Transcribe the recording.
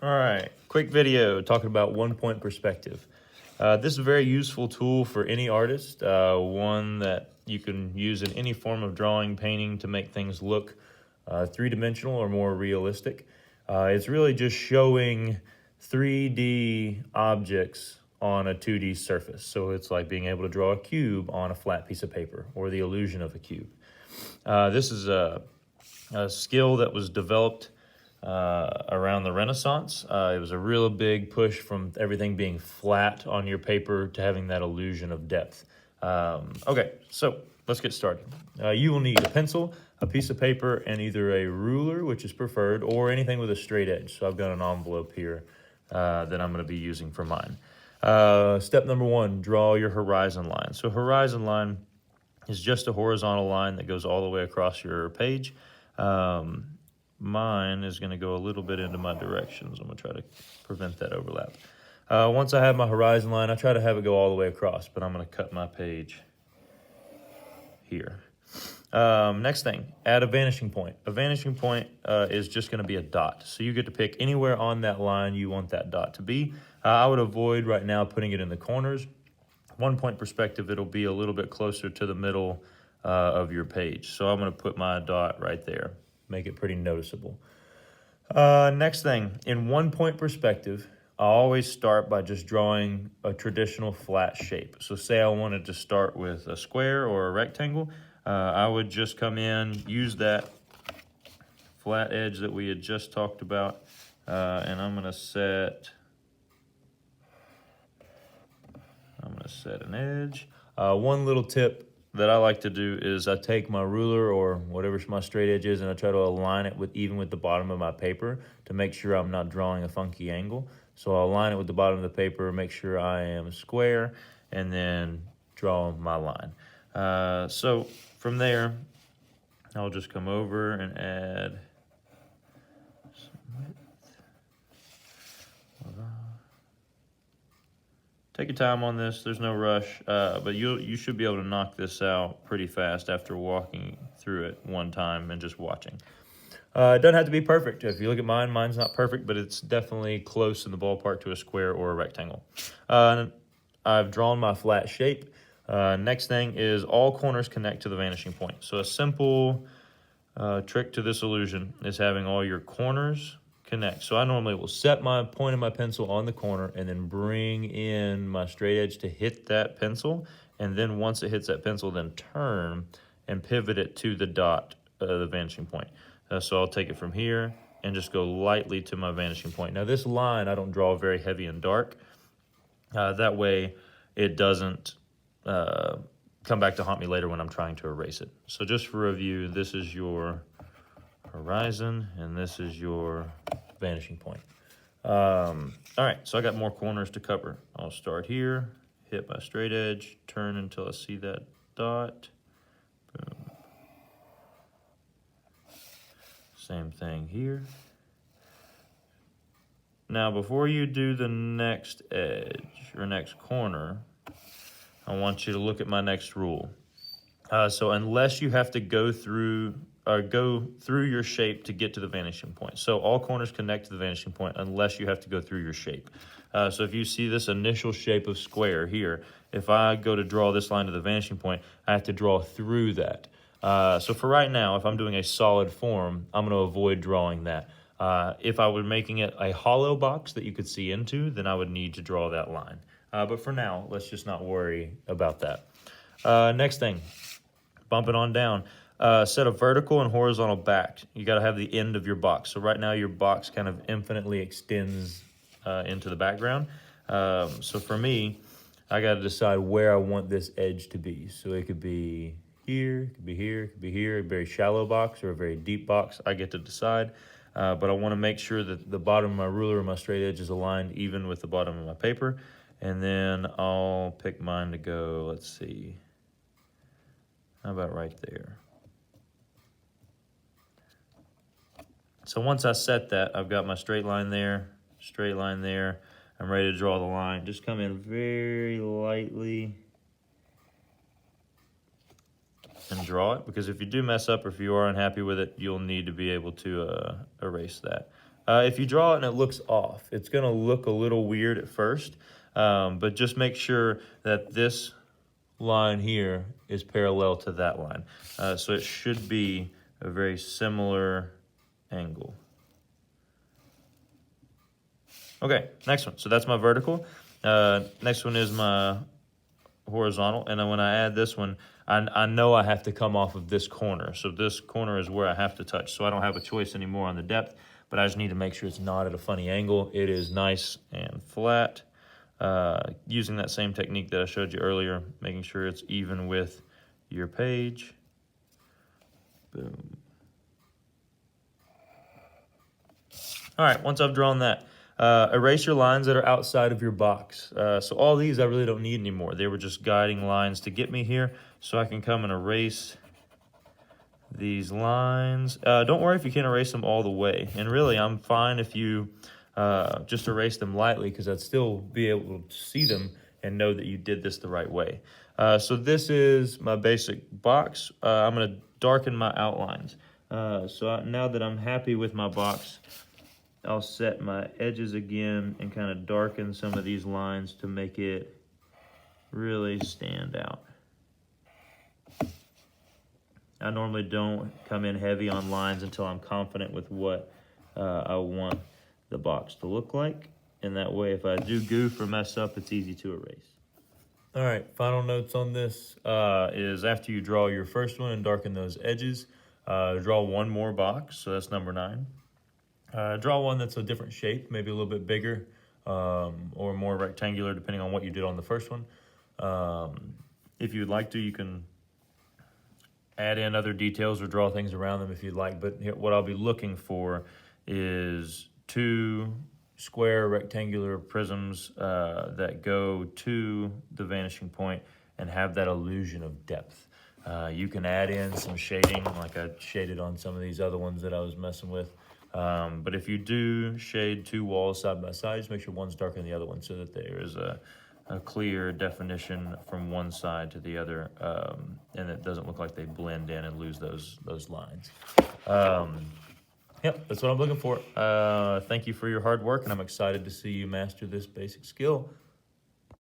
All right, quick video talking about 1-point perspective. This is a very useful tool for any artist, one that you can use in any form of drawing, painting to make things look three-dimensional or more realistic. It's really just showing 3D objects on a 2D surface. So it's like being able to draw a cube on a flat piece of paper or the illusion of a cube. This is a skill that was developed around the Renaissance. It was a real big push from everything being flat on your paper to having that illusion of depth. Okay, so let's get started. You will need a pencil, a piece of paper, and either a ruler, which is preferred, or anything with a straight edge. So I've got an envelope here that I'm going to be using for mine. Step number 1, draw your horizon line. So horizon line is just a horizontal line that goes all the way across your page. Mine is going to go a little bit into my directions. I'm going to try to prevent that overlap. Once I have my horizon line, I try to have it go all the way across, but I'm going to cut my page here. Next thing, add a vanishing point. A vanishing point is just going to be a dot. So you get to pick anywhere on that line you want that dot to be. I would avoid right now putting it in the corners. 1-point perspective, it'll be a little bit closer to the middle of your page. So I'm going to put my dot right there. Make it pretty noticeable. Next thing, in 1-point perspective, I always start by just drawing a traditional flat shape. So say I wanted to start with a square or a rectangle, I would just come in, use that flat edge that we had just talked about, and I'm gonna set an edge. One little tip that I like to do is I take my ruler or whatever my straight edge is and I try to align it even with the bottom of my paper to make sure I'm not drawing a funky angle. So I'll align it with the bottom of the paper, make sure I am square, and then draw my line. So from there, I'll just come over and add some width. Take your time on this, there's no rush, but you should be able to knock this out pretty fast after walking through it one time and just watching. It doesn't have to be perfect. If you look at mine, mine's not perfect, but it's definitely close in the ballpark to a square or a rectangle. I've drawn my flat shape. Next thing is all corners connect to the vanishing point. So a simple trick to this illusion is having all your corners connect. So I normally will set my point of my pencil on the corner and then bring in my straight edge to hit that pencil. And then once it hits that pencil, then turn and pivot it to the dot, the vanishing point. So I'll take it from here and just go lightly to my vanishing point. Now this line, I don't draw very heavy and dark. That way it doesn't come back to haunt me later when I'm trying to erase it. So just for review, this is your horizon and this is your vanishing point. All right, so I got more corners to cover. I'll start here, hit my straight edge, turn until I see that dot. Boom. Same thing here. Now before you do the next edge or next corner, I want you to look at my next rule. So unless you have to go through your shape to get to the vanishing point. So all corners connect to the vanishing point unless you have to go through your shape. So if you see this initial shape of square here, if I go to draw this line to the vanishing point, I have to draw through that. So for right now, if I'm doing a solid form, I'm going to avoid drawing that. If I were making it a hollow box that you could see into, then I would need to draw that line. But for now, let's just not worry about that. Next thing, bump it on down. Set a vertical and horizontal back. You got to have the end of your box. So right now your box kind of infinitely extends into the background. So for me, I got to decide where I want this edge to be. So it could be here, it could be here, it could be here, a very shallow box or a very deep box. I get to decide. But I want to make sure that the bottom of my ruler and my straight edge is aligned even with the bottom of my paper. And then I'll pick mine to go, let's see, how about right there? So once I set that, I've got my straight line there, I'm ready to draw the line. Just come in very lightly and draw it, because if you do mess up or if you are unhappy with it, you'll need to be able to erase that. If you draw it and it looks off, it's going to look a little weird at first, but just make sure that this line here is parallel to that line. So it should be a very similar angle. Okay, next one. So that's my vertical. Next one is my horizontal, and then when I add this one, I know I have to come off of this corner. So this corner is where I have to touch. So I don't have a choice anymore on the depth, but I just need to make sure it's not at a funny angle. It is nice and flat. Using that same technique that I showed you earlier, making sure it's even with your page. Boom. All right, once I've drawn that, erase your lines that are outside of your box. So all these I really don't need anymore. They were just guiding lines to get me here, so I can come and erase these lines. Don't worry if you can't erase them all the way. And really, I'm fine if you just erase them lightly, because I'd still be able to see them and know that you did this the right way. So this is my basic box. I'm going to darken my outlines. Now that I'm happy with my box, I'll set my edges again and kind of darken some of these lines to make it really stand out. I normally don't come in heavy on lines until I'm confident with what I want the box to look like. And that way, if I do goof or mess up, it's easy to erase. All right, final notes on this is after you draw your first one and darken those edges, draw one more box, so that's number 9. Draw one that's a different shape, maybe a little bit bigger or more rectangular, depending on what you did on the first one. If you'd like to, you can add in other details or draw things around them if you'd like, but here, what I'll be looking for is 2 square rectangular prisms that go to the vanishing point and have that illusion of depth. You can add in some shading, like I shaded on some of these other ones that I was messing with. But if you do shade 2 walls side by side, just make sure one's darker than the other one so that there is a clear definition from one side to the other, and it doesn't look like they blend in and lose those lines. Yep, that's what I'm looking for. Thank you for your hard work, and I'm excited to see you master this basic skill.